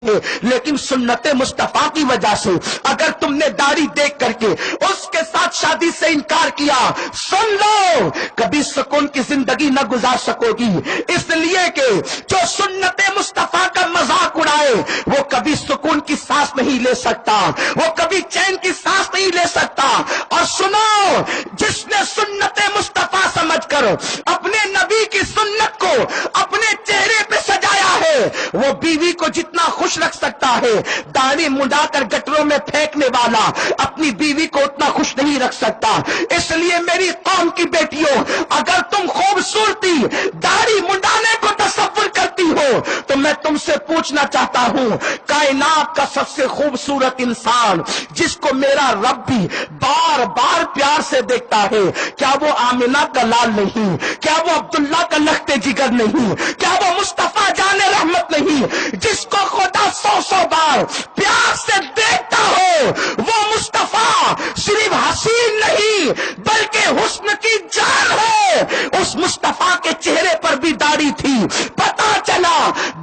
لیکن سنت مصطفیٰ کی وجہ سے اگر تم نے داڑھی دیکھ کر کے اس کے ساتھ شادی سے انکار کیا، سن لو کبھی سکون کی زندگی نہ گزار سکو گی، اس لیے کہ جو سنت مصطفیٰ کا مذاق اڑائے وہ کبھی سکون کی سانس نہیں لے سکتا، وہ کبھی چین کی سانس نہیں لے سکتا۔ اور سنو، جس نے سنت مصطفیٰ سمجھ کر اپنے نبی کی سنت کو اپنے چہرے پہ سجایا ہے، وہ بیوی کو جتنا خوش رکھ سکتا ہے، داڑھی منڈا کر گٹروں میں پھینکنے والا اپنی بیوی کو اتنا خوش نہیں رکھ سکتا۔ اس لیے میری قوم کی بیٹیوں، اگر تم خوبصورتی داڑھی منڈانے کو تصور کرتی ہو تو میں تم سے پوچھنا چاہتا ہوں، کائنات کا سب سے خوبصورت انسان جس کو میرا رب بھی بار بار پیار سے دیکھتا ہے، کیا وہ آمنہ کا لال نہیں؟ کیا وہ عبداللہ کا لخت جگر نہیں؟ کیا وہ مصطفیٰ جان رحمت نہیں؟ جس کو خدا 100 بار پیار سے دیکھتا ہو، وہ مصطفیٰ صرف حسین نہیں بلکہ حسن کی جان ہے۔ اس مصطفیٰ کے چہرے پر بھی داڑھی تھی، پتا چلا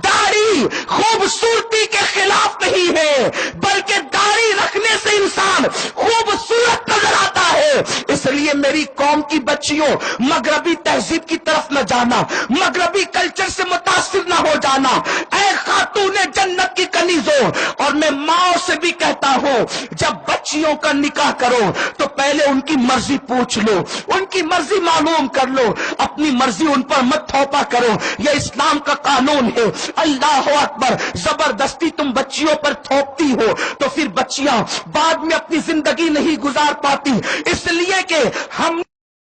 داڑھی خوبصورتی کے خلاف نہیں ہے بلکہ داڑھی رکھنے سے انسان خوبصورت نظر آتا ہے۔ اس لیے میری قوم کی بچیوں، مغربی تہذیب کی طرف نہ جانا، مغربی کلچر سے متاثر نہ ہو جانا۔ اے خاتون جنت کی کنیزوں، اور میں ماں سے بھی کہتا ہوں، جب بچیوں کا نکاح کرو تو پہلے ان کی مرضی پوچھ لو، ان کی مرضی معلوم کر لو، اپنی مرضی ان پر مت تھوپا کرو، یہ اسلام کا قانون ہے۔ اللہ اکبر، زبردستی تم بچیوں پر تھوپتی ہو تو پھر بچیاں بعد میں اپنی زندگی نہیں گزار پاتی، اس لیے کہ ہم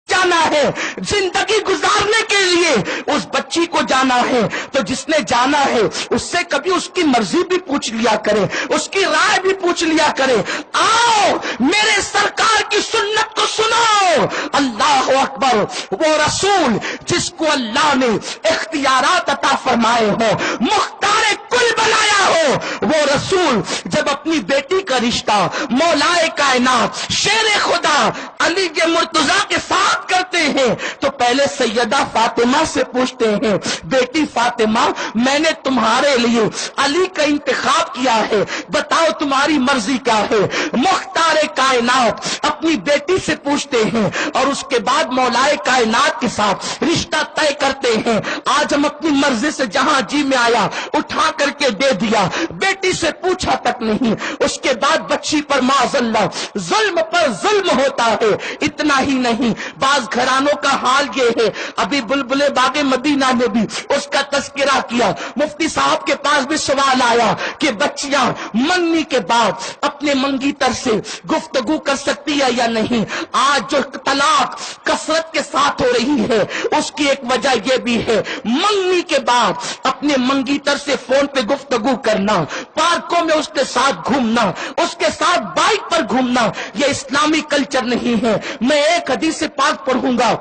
جانا ہے زندگی گزارنے کے لیے، اس بچی کو جانا ہے تو جس نے جانا ہے اس سے کبھی اس کی مرضی بھی پوچھ لیا کرے، اس کی رائے بھی پوچھ لیا کرے۔ آؤ میرے سرکار کی سنت کو سنو۔ اللہ اکبر، وہ رسول جس کو اللہ نے اختیارات عطا فرمائے ہو، مختار کل بنایا ہو، وہ رسول جب اپنی بیٹی کا رشتہ مولائے کائنات شیر خدا علی کے مرتضیٰ کے ساتھ کرتے ہیں تو پہلے سیدہ فاطمہ سے پوچھتے ہیں، بیٹی فاطمہ، میں نے تمہارے لیے علی کا انتخاب کیا ہے، بتاؤ تمہاری مرضی کیا ہے؟ مختار کائنات اپنی بیٹی سے پوچھتے ہیں اور اس کے بعد مولائے کائنات کے ساتھ رشتہ طے کرتے ہیں۔ آج ہم اپنی مرضی سے جہاں جی میں آیا اٹھا کر کے دے دیا، بیٹی سے پوچھا تک نہیں۔ اس کے بعد بچی پر معاذ اللہ ظلم پر ظلم ہوتا ہے۔ اتنا ہی نہیں، بعض گھرانوں کا حال یہ ہے، ابھی بلبل باغ مدینہ نے بھی اس کا تذکرہ کیا، مفتی صاحب کے پاس بھی سوال آیا کہ بچیاں منگنی کے بعد اپنے منگیتر سے گفتگو کر سکتی ہے یا نہیں۔ آج جو طلاق کثرت کے ساتھ ہو رہی ہے اس کی ایک وجہ یہ بھی ہے، منگنی کے بعد اپنے منگیتر سے فون پہ گفتگو کرنا، پارکوں میں اس کے ساتھ گھومنا، اس کے ساتھ بائک پر گھومنا، یہ اسلامی کلچر نہیں ہے۔ میں ایک حدیث پاک پڑھوں گا،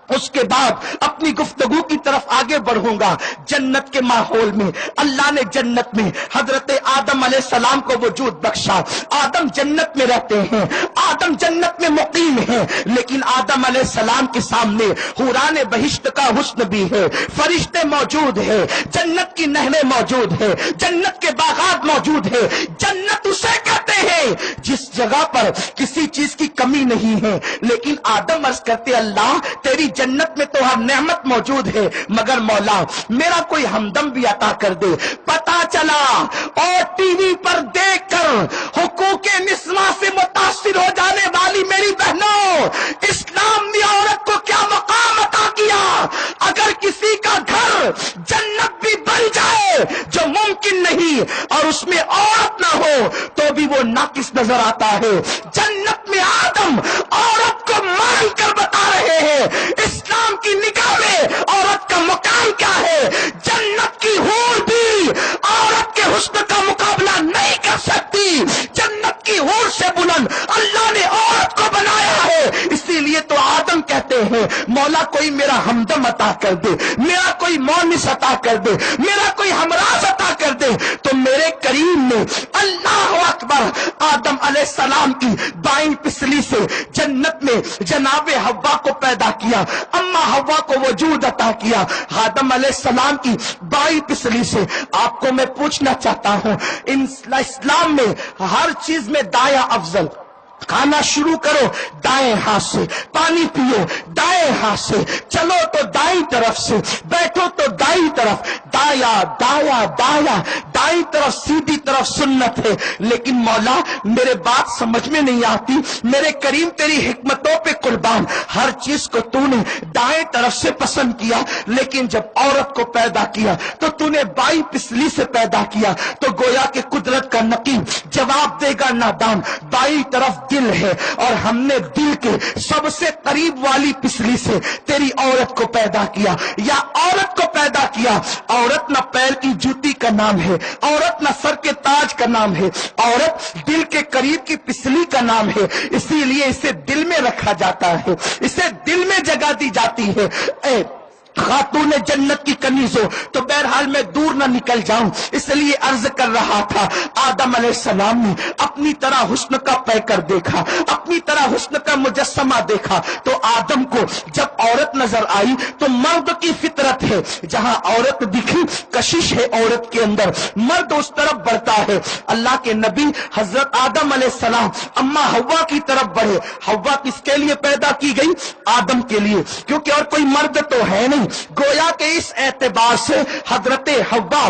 اس کے بعد اپنی گفتگو کی طرف آگے بڑھوں گا۔ جنت کے ماحول میں اللہ نے جنت میں حضرت آدم علیہ السلام کو وجود بخشا۔ آدم جنت میں رہتے ہیں، آدم جنت میں مقیم ہیں، لیکن آدم علیہ السلام کے سامنے حوران بہشت کا حسن بھی ہے، فرشتے موجود ہیں، جنت کی نہریں موجود ہیں، جنت کے باغات موجود ہیں۔ جنت اسے کہتے ہیں جس جگہ پر کسی چیز کی کمی نہیں ہے، لیکن آدم عرض کرتے، اللہ تیری جنت میں تو ہر نعمت موجود ہے، مگر مولا میرا کوئی ہمدم بھی عطا کر دے۔ پتا چلا اور ٹی وی پر دیکھ کر حقوق نسواں سے متاثر ہو جانے والی میری بہنوں، اسلام نے عورت کو کیا مقام عطا کیا۔ اگر کسی کا گھر جنت بھی بن جائے جو ممکن نہیں اور اس میں عورت نہ ہو تو بھی وہ ناقص نظر آتا ہے۔ جنت میں آدم عورت کو مان کر بتا رہے ہیں اسلام کی نگاہ میں عورت کا مقام کیا ہے۔ جنت کی حور بھی عورت کے حسن کا مقابلہ نہیں کر سکتی۔ جنت کی حور سے بلند اللہ نے عورت کو بنایا ہے، اسی لیے تو آدم کہتے ہیں مولا کوئی میرا ہمدم عطا کر دے، میرا کوئی مونس عطا کر دے، میرا کوئی ہمراز عطا کر دے۔ تو تو میرے کریم نے اللہ اکبر آدم علیہ السلام کی بائیں پسلی سے جنت میں جناب حوا کو پیدا کیا، اما حوا کو وجود عطا کیا آدم علیہ السلام کی بائیں پسلی سے۔ آپ کو میں پوچھنا چاہتا ہوں، اسلام میں ہر چیز میں دایاں افضل، کھانا شروع کرو دائیں ہاتھ سے، پانی پیو دائیں ہاتھ سے، چلو تو دائیں طرف سے، بیٹھو تو دائیں طرف، دایا دایا دایا، دائیں طرف سیدھی طرف سنت ہے۔ لیکن مولا میرے بات سمجھ میں نہیں آتی، میرے کریم تیری حکمتوں پہ قربان، ہر چیز کو تو نے دائیں طرف سے پسند کیا، لیکن جب عورت کو پیدا کیا تو تو نے بائیں پسلی سے پیدا کیا، تو گویا کہ قدرت کا نقیب جواب دے گا نادان، بائیں طرف دل ہے اور ہم نے دل کے سب سے قریب والی پسلی سے تیری عورت کو پیدا کیا، یا عورت کو پیدا کیا۔ عورت نہ پیر کی جوتی کا نام ہے، عورت نہ سر کے تاج کا نام ہے، عورت دل کے قریب کی پسلی کا نام ہے، اسی لیے اسے دل میں رکھا جاتا ہے، اسے دل میں جگہ دی جاتی ہے۔ اے خاتون جنت کی کنیز ہو، تو بہرحال میں دور نہ نکل جاؤں، اس لیے عرض کر رہا تھا آدم علیہ السلام نے اپنی طرح حسن کا پیکر دیکھا، اپنی طرح حسن کا مجسمہ دیکھا، تو آدم کو جب عورت نظر آئی تو مرد کی فطرت ہے، جہاں عورت دکھی کشش ہے عورت کے اندر، مرد اس طرف بڑھتا ہے۔ اللہ کے نبی حضرت آدم علیہ السلام اما حوا کی طرف بڑھے۔ حوا کس کے لیے پیدا کی گئی؟ آدم کے لیے، کیونکہ اور کوئی مرد تو ہے نہیں۔ گویا کہ اس اعتبار سے حضرت حوا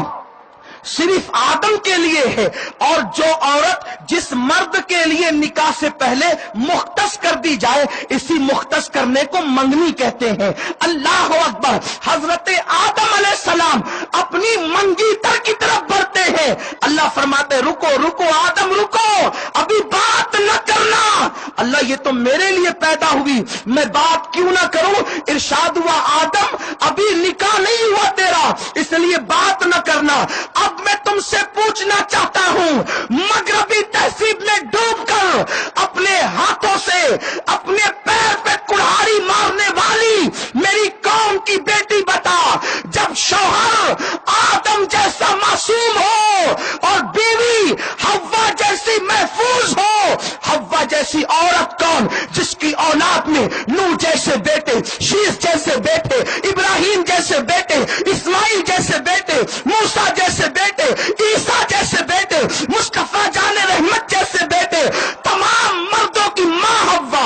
صرف آدم کے لیے ہے، اور جو عورت جس مرد کے لیے نکاح سے پہلے مختص کر دی جائے، اسی مختص کرنے کو منگنی کہتے ہیں۔ اللہ اکبر! حضرت آدم علیہ السلام اپنی منگی تر کی طرف بڑھتے ہیں، اللہ فرماتے رکو رکو آدم رکو، ابھی بات نہ کرنا۔ اللہ یہ تو میرے لیے پیدا ہوئی، میں بات کیوں نہ کروں؟ ارشاد ہوا آدم ابھی نکاح نہیں ہوا تیرا، اس لیے بات نہ کرنا۔ اب میں تم سے پوچھنا چاہتا ہوں، مغربی تہذیب میں ڈوب کر اپنے ہاتھوں سے اپنے پیر پہ کڑھاڑی مارنے والی میری قوم کی بیٹی بتا، جب شوہر آدم جیسا معصوم ہو اور بیوی حوا جیسی محفوظ ہو، حوا جیسی عورت کون؟ جس کی اولاد میں نوح جیسے بیٹے، شیش جیسے بیٹے، ابراہیم جیسے بیٹے، اسماعیل جیسے بیٹے، موسیٰ جیسے بیٹے، عیسیٰ جیسے بیٹے، مصطفیٰ جان رحمت جیسے بیٹے، تمام مردوں کی ماں حوا،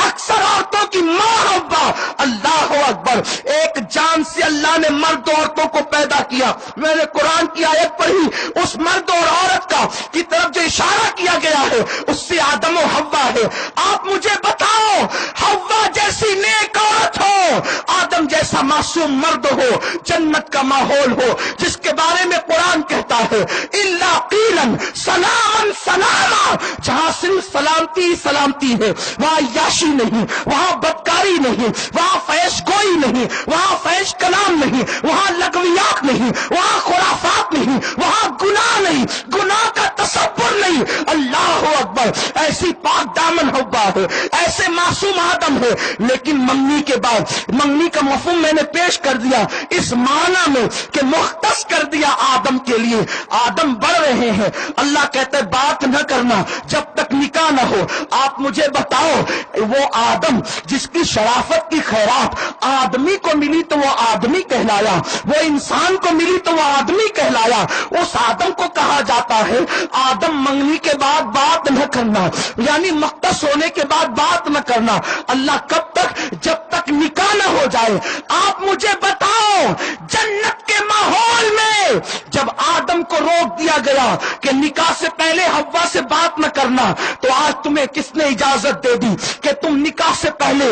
اکثر عورتوں کی ماں حوا۔ اللہ اکبر! ایک جان سے اللہ نے مرد عورتوں کو پیدا کیا۔ میں نے قرآن کی آیت پڑھی، اس مرد اور عورت کا کی طرف جو اشارہ کیا گیا ہے اس سے آدم و حوا ہے۔ آپ مجھے بتاؤ، حوا جیسی نیک عورت ہو، آدم جیسا معصوم مرد ہو، جنت کا ماحول ہو، جس کے بارے میں قرآن کہتا ہے الا قیلا سلاما سلاما، جہاں صرف سلامتی سلامتی ہے، وہاں عیاشی نہیں، وہاں بدکاری نہیں، وہاں فحش گوئی نہیں، وہاں فحش کلام نہیں، وہاں لغویات نہیں، وہاں خرافات نہیں، وہاں گناہ نہیں، گناہ کا تصور نہیں۔ اللہ اکبر! ایسی پاک دامن حوا ہے، ایسے معصوم آدم ہے، لیکن منگنی کے بعد، منگنی کا مفہوم میں نے پیش کر دیا اس معنی میں کہ مختص کر دیا آدم کے لیے۔ آدم بڑھ رہے ہیں، اللہ کہتا ہے بات نہ کرنا جب تک نکاح نہ ہو۔ آپ مجھے بتاؤ، وہ آدم جس کی شرافت کی خیرات آدمی کو ملی تو وہ آدمی کہلایا، وہ انسان کو ملی تو وہ آدمی کہلایا، اس آدم کو کہا جاتا ہے آدم منگنی کے بعد بات نہ کرنا، یعنی مختص ہونے کے بعد بات نہ کرنا۔ اللہ کب تک؟ جب تک نکاح نہ ہو جائے۔ آپ مجھے بتاؤ، جنت کے ماحول میں جب آدم کو روک دیا گیا کہ نکاح سے پہلے حوا سے بات نہ کرنا، تو آج تمہیں کس نے اجازت دے دی کہ تم نکاح سے پہلے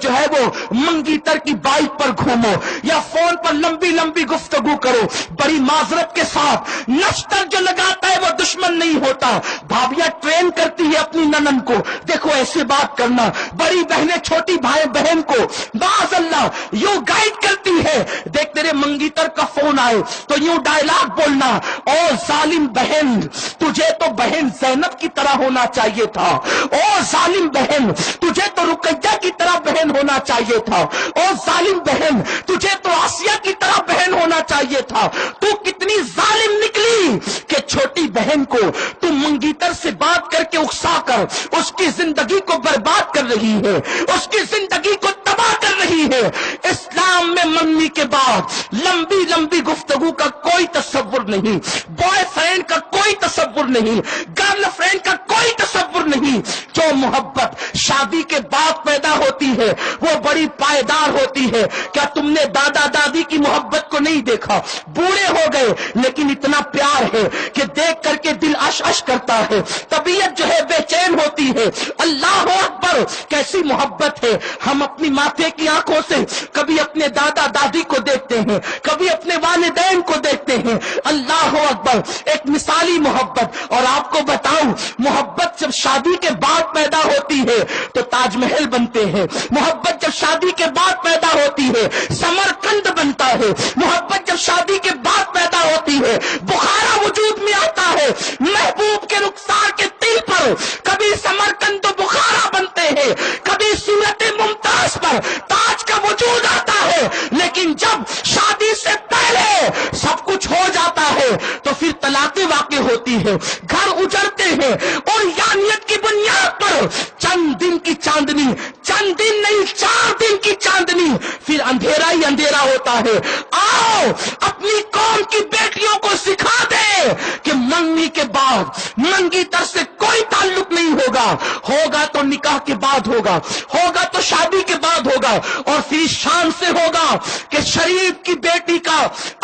جو ہے وہ منگی تر کی بائک پر گھومو یا فون پر لمبی لمبی گفتگو کرو؟ بڑی معذرت کے ساتھ، نشتر جو لگاتا ہے وہ دشمن نہیں ہوتا۔ بھابیاں ٹرین کرتی ہے اپنی ننن کو، دیکھو ایسے بات کرنا، بڑی بہنیں چھوٹی بھائی بہن کو معاذ اللہ یوں گائیڈ کرتی ہے، دیکھ تیرے منگیتر کا فون آئے تو یوں ڈائلاگ بولنا، او ظالم بہن تجھے تو بہن زینب کی طرح ہونا چاہیے تھا، او ظالم بہن تجھے تو رقیہ کی طرح بہن ہونا چاہیے تھا، او ظالم بہن تجھے تو آسیہ کی طرح بہن ہونا چاہیے تھا، تو کتنی ظالم نکلی کہ چھوٹی بہن کو تم منگیتر سے بات کر کے اکسا کر اس کی زندگی کو برباد کر رہی ہے، اس کی زندگی کو تباہ کر رہی ہے۔ اسلام میں منگنی کے بعد لمبی لمبی گفتگو کا کوئی تصور نہیں، بوائے فرینڈ کا کوئی تصور نہیں، گرل فرینڈ کا کوئی تصور نہیں۔ جو محبت شادی کے بعد پیدا ہوتی ہے وہ بڑی پائیدار ہوتی ہے۔ کیا تم نے دادا دادی کی محبت کو نہیں دیکھا؟ بوڑھے ہو گئے لیکن اتنا پیار ہے کہ دیکھ کر کے دل اش اش کرتا ہے، طبیعت جو ہے بے چین ہوتی ہے۔ اللہ اکبر، کیسی محبت ہے۔ ہم اپنی ماتھے کی آنکھوں سے کبھی اپنے دادا دادی کو دیکھتے ہیں، کبھی اپنے والدین کو دیکھتے ہیں۔ اللہ اکبر، ایک مثالی محبت۔ اور آپ کو بتاؤں، محبت جب شادی کے بعد پیدا ہوتی ہے تو تاج محل بنتے ہیں، محبت جب شادی کے بعد پیدا ہوتی ہے سمرقند بنتا ہے، محبت جب شادی کے بعد پیدا ہوتی ہے بخارا وجود میں آتا ہے۔ محبوب کے رخسار کے تل پر کبھی سمرقند و بخارا بنتے ہیں، کبھی صورت ممتاز پر تاج کا وجود آتا ہے، لیکن جب شادی سے پہلے سب کچھ ہو جاتا ہے تو پھر طلاقیں واقع ہوتی ہے، گھر اجڑتے ہیں، اور یانیت کی بنیاد پر چند دن کی چاندنی، چند دن نہیں 4 دن کی چاندنی، پھر اندھیرا ہی اندھیرا ہوتا ہے۔ آؤ اپنی قوم کی بیٹیوں کو سکھا دے کہ منگنی کے بعد منگیتر سے کوئی تعلق نہیں ہوگا، ہوگا تو نکاح کے بعد ہوگا، ہوگا تو شادی کے بعد ہوگا، اور پھر شان سے ہوگا کہ شریف کی بیٹی کا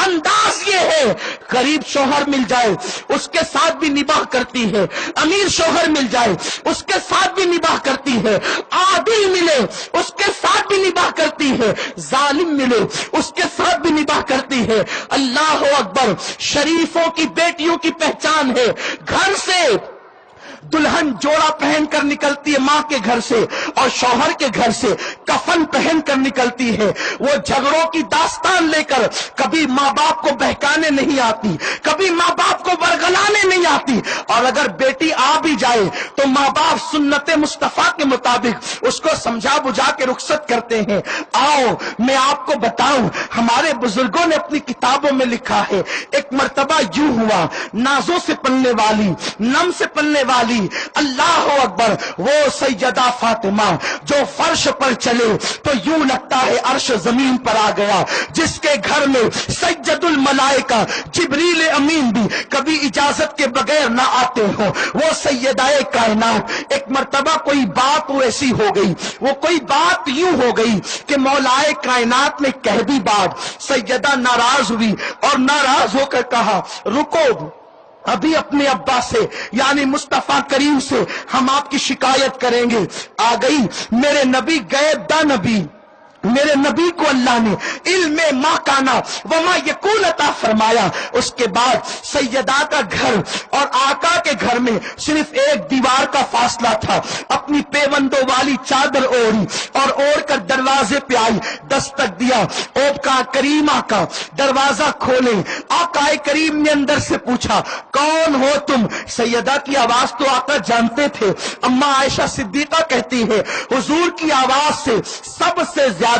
انداز یہ ہے، غریب شوہر مل جائے اس کے ساتھ بھی نباہ کرتی ہے، امیر شوہر مل جائے اس کے ساتھ بھی نباہ کرتی ہے، عادل ملے اس کے ساتھ بھی نباہ کرتی ہے، ظالم ملے اس کے ساتھ بھی نباہ کرتی ہے۔ اللہ اکبر، شریفوں کی بیٹیوں کی پہچان ہے، گھر سے دلہن جوڑا پہن کر نکلتی ہے ماں کے گھر سے، اور شوہر کے گھر سے کفن پہن کر نکلتی ہے۔ وہ جھگڑوں کی داستان لے کر کبھی ماں باپ کو بہکانے نہیں آتی، کبھی ماں باپ کو ورگلانے نہیں آتی، اور اگر بیٹی آ بھی جائے تو ماں باپ سنت مصطفیٰ کے مطابق اس کو سمجھا بجھا کے رخصت کرتے ہیں۔ آؤ میں آپ کو بتاؤں، ہمارے بزرگوں نے اپنی کتابوں میں لکھا ہے، ایک مرتبہ یوں ہوا، نازوں سے پلنے والی، نم سے پلنے والی، اللہ اکبر، وہ سیدہ فاطمہ جو فرش پر چلے تو یوں لگتا ہے عرش زمین پر آ گیا، جس کے گھر میں سید الملائکہ جبریل امین بھی کبھی اجازت کے بغیر نہ آتے ہوں، وہ سیدہ کائنات۔ ایک مرتبہ کوئی بات ایسی ہو گئی، وہ کوئی بات یوں ہو گئی کہ مولائے کائنات نے کہہ دی بات، سیدہ ناراض ہوئی اور ناراض ہو کر کہا رکو، ابھی اپنے ابا سے یعنی مصطفیٰ کریم سے ہم آپ کی شکایت کریں گے۔ آ گئی، میرے نبی غیب دا نبی، میرے نبی کو اللہ نے علم ما کانا وما یکون عطا فرمایا۔ اس کے بعد سیدہ کا گھر اور آقا کے گھر میں صرف ایک دیوار کا فاصلہ تھا، اپنی پیوندوں والی چادر اوڑھی اور اوڑھ کر دروازے پہ آئی، دستک دیا، اوپ کا کریم آقا دروازہ کھولے۔ آقا کریم نے اندر سے پوچھا کون ہو تم؟ سیدہ کی آواز تو آقا جانتے تھے، اما عائشہ صدیقہ کہتی ہے حضور کی آواز سے سب سے زیادہ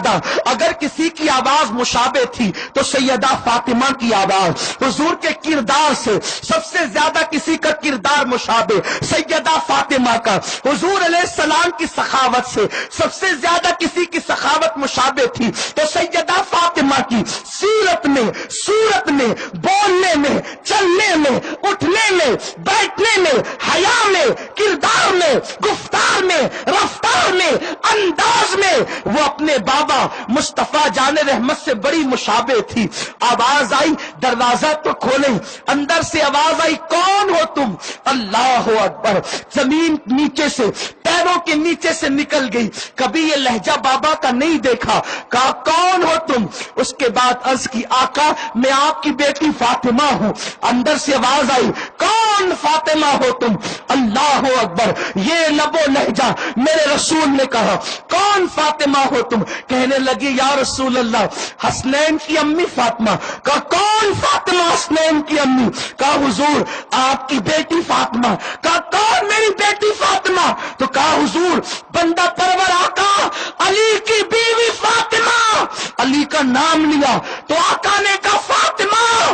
اگر کسی کی آواز مشابہ تھی تو سیدہ فاطمہ کی آواز، حضور کے کردار سے سب سے زیادہ کسی کا کردار مشابہ سیدہ فاطمہ کا، حضور علیہ السلام کی سخاوت سے سب سے زیادہ کسی کی سخاوت مشابہ تھی تو سیدہ فاطمہ کی سیرت میں، صورت میں، بولنے میں، چلنے میں، اٹھنے میں، بیٹھنے میں، حیا میں، کردار میں، گفتار میں، رفتار میں، انداز میں وہ اپنے بابا مصطفیٰ جان رحمت سے بڑی مشابہ تھی۔ آواز آئی، دروازہ تو کھولے، اندر سے آواز آئی کون ہو تم؟ اللہ اکبر، زمین نیچے سے، پیروں کے نیچے سے نکل گئی، کبھی یہ لہجہ بابا کا نہیں دیکھا، کہا کون ہو تم؟ اس کے بعد عرض کی آقا میں آپ کی بیٹی فاطمہ ہوں۔ اندر سے آواز آئی کون فاطمہ ہو تم؟ اللہ اکبر، یہ لب و لہجہ میرے رسول نے کہا کون فاطمہ ہو تم؟ کہنے لگی یا رسول اللہ حسنین کی امی فاطمہ۔ کہا کون فاطمہ حسنین کی امی؟ کہا حضور آپ کی بیٹی فاطمہ۔ کہا کون میری بیٹی فاطمہ؟ تو کہا حضور بندہ پرور آقا علی کی بیوی فاطمہ۔ علی کا نام لیا تو آقا نے کہا فاطمہ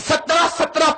17-17